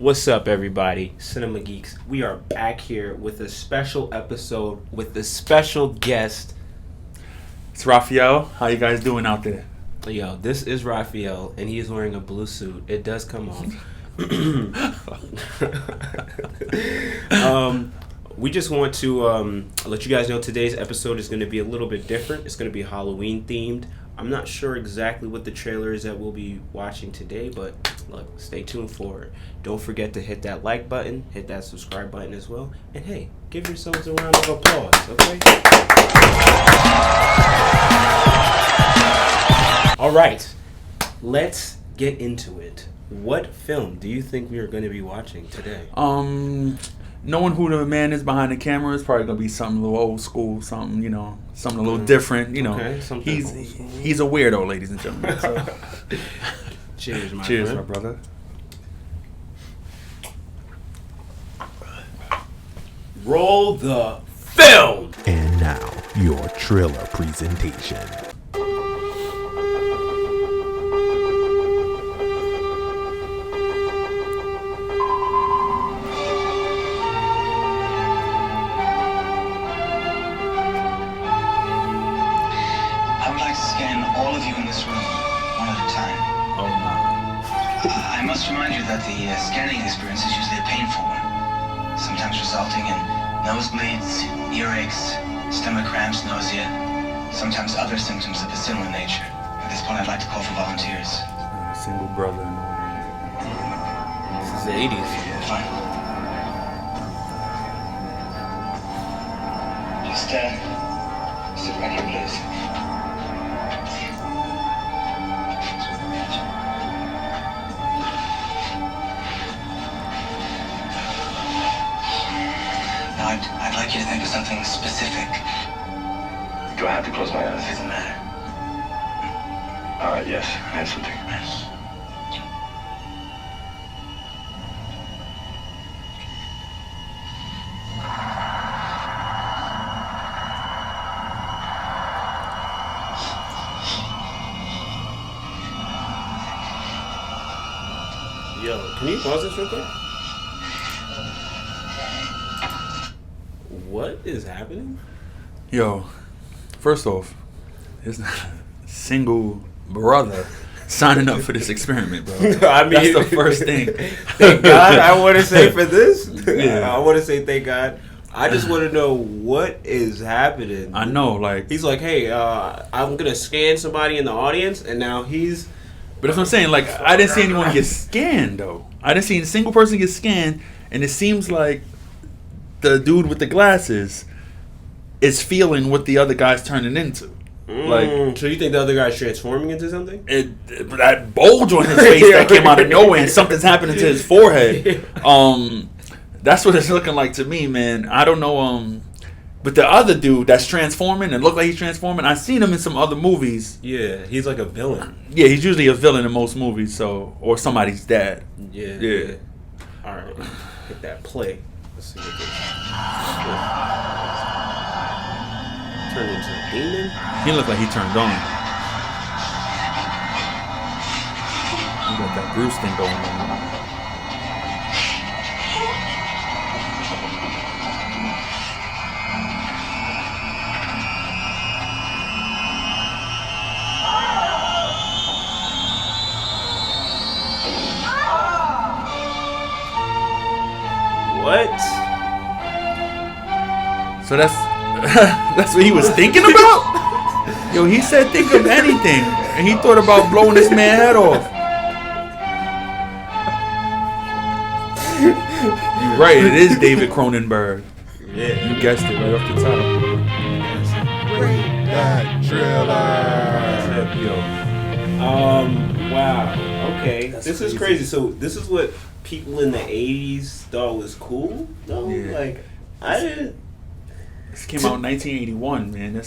What's up, everybody? Cinema Geeks. We are back here with a special episode with a special guest. It's Raphael. How you guys doing out there? Yo, this is Raphael, and he is wearing a blue suit. It does come off. We just want to let you guys know today's episode is going to be a little bit different. It's going to be Halloween themed. I'm not sure exactly what the trailer is that we'll be watching today, but look, stay tuned for it. Don't forget to hit that like button, hit that subscribe button as well, and hey, give yourselves a round of applause, okay? All right, let's get into it. What film do you think we are going to be watching today? Knowing who the man is behind the camera is probably gonna be something a little old school, something something a little different. Okay, he's a weirdo, ladies and gentlemen. So. Cheers, my brother. Roll the film. And now your trailer presentation. I must remind you that the scanning experience is usually a painful one, sometimes resulting in nosebleeds, earaches, stomach cramps, nausea, sometimes other symptoms of a similar nature. At this point, I'd like to call for volunteers. Single brother. This is the 80s. Fine. Just sit right here, please. I'd like you to think of something specific. Do I have to close my eyes? Doesn't matter. Yes, I have something. Yo, can you pause this real quick? What is happening? Yo, first off, it's not a single brother signing up for this experiment, bro. I mean, that's the first thing. Thank God, I want to say for this. Yeah. I want to say thank God. I just want to know what is happening. I know, like he's like, hey, I'm gonna scan somebody in the audience, and now he's. But that's what I'm saying. Like, I didn't see anyone get scanned though. I didn't see a single person get scanned, and it seems like the dude with the glasses is feeling what the other guy's turning into. Like, so you think the other guy's transforming into something? That bulge on his face that came out of nowhere, and something's happening to his forehead. That's what it's looking like to me, man. I don't know. But the other dude that's transforming and look like he's transforming, I've seen him in some other movies. Yeah, he's like a villain. Yeah, he's usually a villain in most movies, or somebody's dad. Yeah. All right, hit that play. Let's see what this turned into a demon. He looked like he turned on. He got that Bruce thing going on. What? So that's what he was thinking about? Yo, he said think of anything. And he thought about blowing this man's head off. You're right, it is David Cronenberg. Yeah. You guessed it right off the top. Rate that trailer. Yo. Wow. Okay. That's this is crazy. So this is what people in the 80s thought was cool, though? Yeah. Like, I didn't... This came out in 1981, man.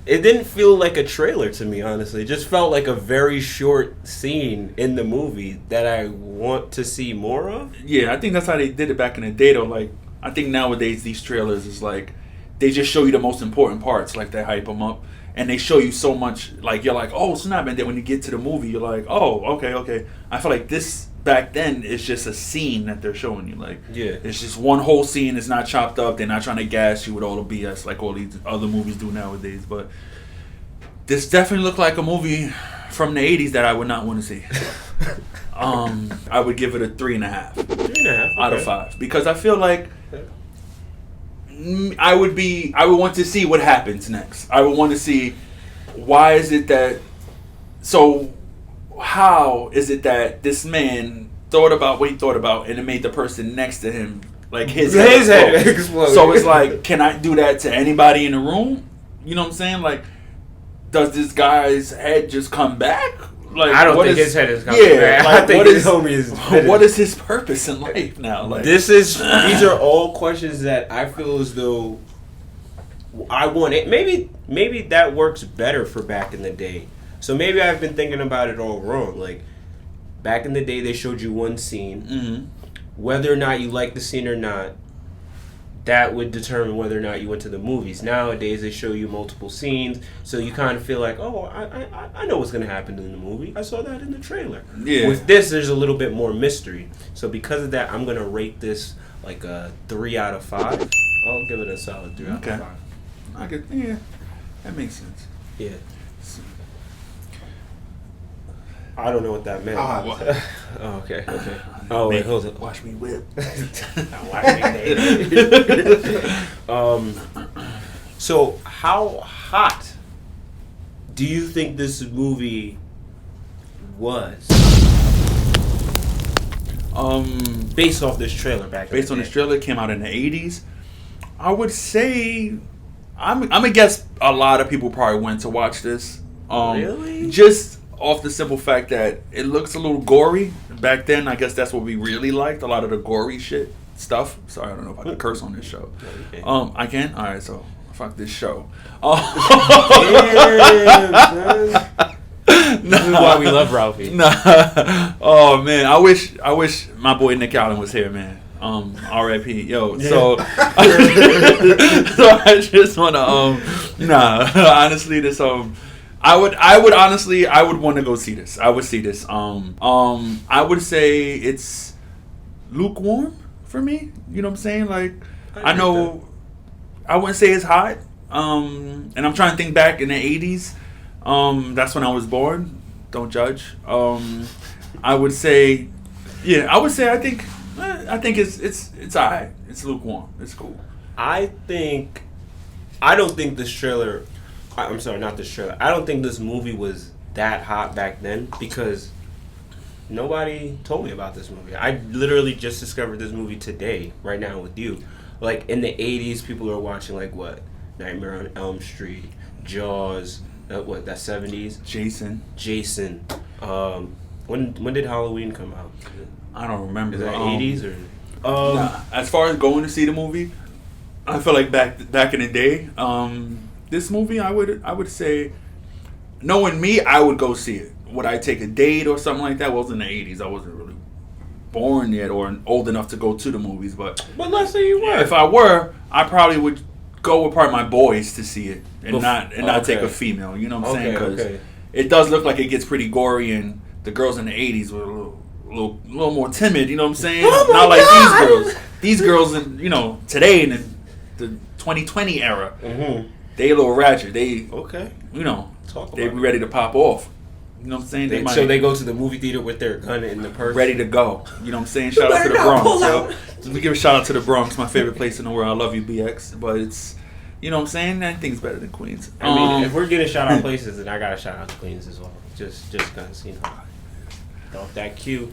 It didn't feel like a trailer to me, honestly. It just felt like a very short scene in the movie that I want to see more of. Yeah, I think that's how they did it back in the day, though. Like, I think nowadays these trailers is like, they just show you the most important parts. Like, they hype them up. And they show you so much, like, you're like, oh, snap. And then when you get to the movie, you're like, oh, okay. I feel like this back then it's just a scene that they're showing you. Like, Yeah. it's just one whole scene. It's not chopped up. They're not trying to gas you with all the BS like all these other movies do nowadays. But this definitely looked like a movie from the 80s that I would not want to see. I would give it a 3.5. 3.5 out of 5 because I feel like I would want to see what happens next. I would want to see why is it that. So, how is it that this man thought about what he thought about and it made the person next to him, like his head explode? So it's like, can I do that to anybody in the room? You know what I'm saying? Like, does this guy's head just come back? Like, I don't think his head is coming back. Like, I think his homie is. What is his purpose in life now? Like, these are all questions that I feel as though I want it. Maybe that works better for back in the day. So maybe I've been thinking about it all wrong. Like, back in the day, they showed you one scene. Mm-hmm. Whether or not you like the scene or not, that would determine whether or not you went to the movies. Nowadays, they show you multiple scenes, so you kind of feel like, oh, I know what's going to happen in the movie. I saw that in the trailer. Yeah. With this, there's a little bit more mystery. So because of that, I'm going to rate this like a 3 out of 5. I'll give it a solid 3 out of 5. Yeah, that makes sense. Yeah. I don't know what that meant. Oh, okay. Oh, wait, hold it. Watch me whip. So, how hot do you think this movie was? Based off this trailer back. Based on this trailer, it came out in the 80s. I would say, I'm gonna guess a lot of people probably went to watch this. Really? Just off the simple fact that it looks a little gory. Back then, I guess that's what we really liked, a lot of the gory shit stuff. Sorry, I don't know if I can curse on this show. I can? Alright, so fuck this show. This is why we love Ralphie. Oh man, I wish my boy Nick Allen was here, man. R.I.P. Yo, so so I just wanna honestly this I would want to go see this. I would see this. I would say it's lukewarm for me. You know what I'm saying? Like, I know I wouldn't say it's hot. And I'm trying to think back in the 80s. That's when I was born. Don't judge. I would say I think it's alright. It's lukewarm. It's cool. I don't think this trailer. I'm sorry, not this trailer. I don't think this movie was that hot back then because nobody told me about this movie. I literally just discovered this movie today, right now with you. Like in the 80s, people are watching like what? Nightmare on Elm Street, Jaws, that 70s? Jason. When did Halloween come out? I don't remember. Is that 80s or? As far as going to see the movie, I feel like back in the day, this movie, I would say, knowing me, I would go see it. Would I take a date or something like that? Well, it was in the 80s. I wasn't really born yet or old enough to go to the movies. But let's say you were. If I were, I probably would go with part of my boys to see it and not take a female. You know what I'm saying? Because it does look like it gets pretty gory, and the girls in the 80s were a little more timid. You know what I'm saying? Not like these girls. These girls, today in the 2020 era. Mm-hmm. They a little ratchet. They be ready to pop off. You know what I'm saying? So they go to the movie theater with their gun in the purse, ready to go. You know what I'm saying? Shout out to the Bronx, yo. Let me give a shout out to the Bronx, my favorite place in the world. I love you, BX, but it's, you know what I'm saying? Anything's better than Queens. I mean, if we're getting shout out places, then I gotta shout out to Queens as well. Just cause off that cue.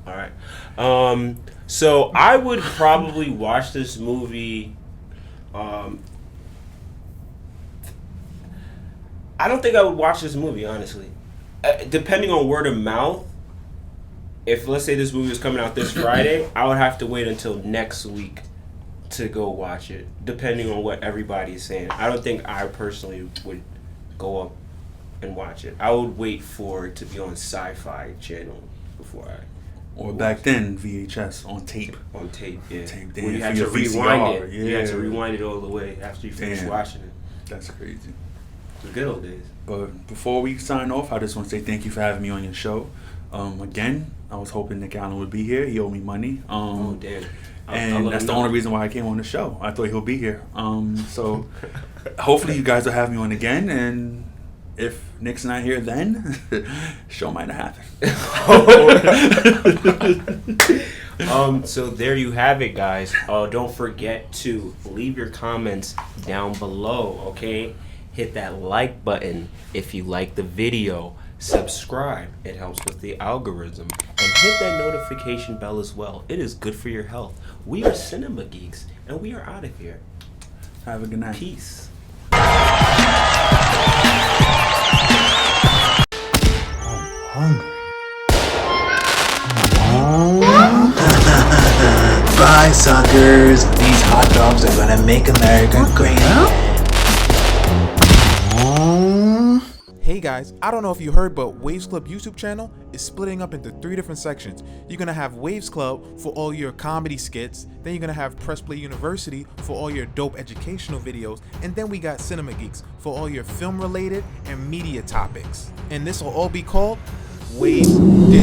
All right. So I would probably watch this movie. I don't think I would watch this movie, honestly. Depending on word of mouth, if let's say this movie was coming out this Friday, I would have to wait until next week to go watch it, depending on what everybody's saying. I don't think I personally would go up and watch it. I would wait for it to be on SciFi channel before I... Or back then, VHS on tape. On tape, yeah. Tape, you had to rewind it. Yeah. You had to rewind it all the way after you finished watching it. That's crazy. The good old days. But before we sign off, I just want to say thank you for having me on your show. Again, I was hoping Nick Allen would be here. He owed me money. Oh, damn. And that's the only reason why I came on the show. I thought he'll be here. So hopefully you guys will have me on again. And if Nick's not here then, show might not happen. So there you have it, guys. Don't forget to leave your comments down below, okay? Hit that like button if you like the video. Subscribe. It helps with the algorithm. And hit that notification bell as well. It is good for your health. We are Cinema Geeks, and we are out of here. Have a good night. Peace. Bye, suckers. These hot dogs are gonna make America great. Hey guys, I don't know if you heard, but Waves Club YouTube channel is splitting up into 3 different sections. You're gonna have Waves Club for all your comedy skits, then you're gonna have Press Play University for all your dope educational videos, and then we got Cinema Geeks for all your film related and media topics. And this will all be called Waves Disney.